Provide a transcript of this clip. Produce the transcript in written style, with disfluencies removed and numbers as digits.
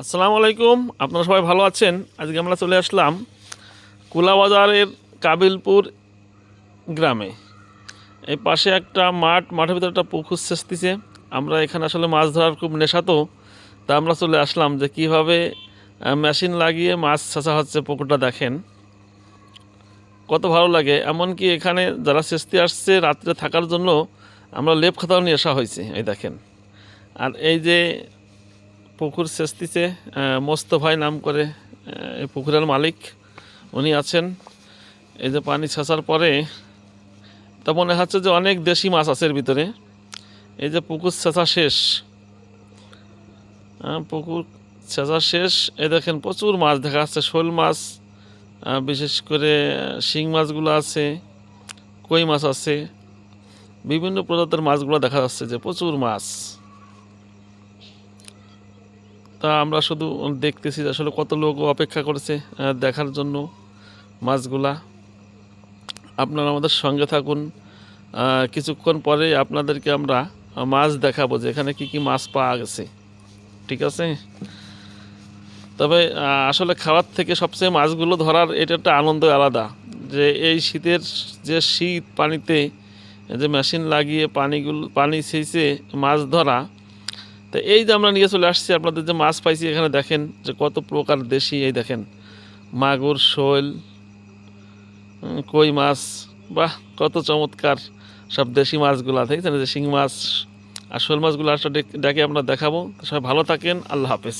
আসসালামু আলাইকুম, আপনারা সবাই ভালো আছেন? আজকে আমরা চলে আসলাম কুলাবাজারের কাবিলপুর গ্রামে। এই পাশে একটা মাঠের ভিতরে একটা পুকুর সেচতেছে। আমরা এখানে আসলে মাছ ধরার খুব নেশা, তো তা আমরা চলে আসলাম যে কীভাবে মেশিন লাগিয়ে মাছ ছেঁচা হচ্ছে। পুকুরটা দেখেন কত ভালো লাগে। এমনকি এখানে যারা সেচতে আসছে রাত্রে থাকার জন্য আমরা লেপ খাতাও নিয়ে আসা হয়েছে। এই দেখেন, আর এই যে পুকুর সেচতেছে মোস্তফাই নাম করে, এই পুকুরের মালিক উনি আছেন। এই যে পানি ছেঁচার পরে তা মনে হচ্ছে যে অনেক দেশি মাছ আছে এর ভিতরে। এই যে পুকুর ছেঁচা শেষ, পুকুর ছেঁচা শেষ। এই দেখেন প্রচুর মাছ দেখা যাচ্ছে, শোল মাছ, বিশেষ করে শিং মাছগুলো আছে, কই মাছ আছে, বিভিন্ন প্রজাতির মাছগুলো দেখা যাচ্ছে যে প্রচুর মাছ। তা আমরা শুধু দেখতেছি যে আসলে কত লোক অপেক্ষা করেছে দেখার জন্য মাছগুলা। আপনারা আমাদের সঙ্গে থাকুন, কিছুক্ষণ পরে আপনাদেরকে আমরা মাছ দেখাবো যে এখানে কী কী মাছ পাওয়া গেছে। ঠিক আছে, তবে আসলে খাওয়ার থেকে সবচেয়ে মাছগুলো ধরার এটা একটা আনন্দ আলাদা। যে এই শীতের যে শীত, পানিতে যে মেশিন লাগিয়ে পানি ছেঁচে মাছ ধরা। তো এই যে আমরা নিয়ে চলে আসছি আপনাদের যে মাছ পাইছি, এখানে দেখেন যে কত প্রকার দেশি। এই দেখেন মাগুর, শোল, কই মাছ, বাহ কত চমৎকার সব দেশি মাছগুলো। দেখছেন যে শিং মাছ আর শোল মাছগুলো আসলে ডেকে আমরা দেখাবো। সবাই ভালো থাকেন, আল্লাহ হাফেজ।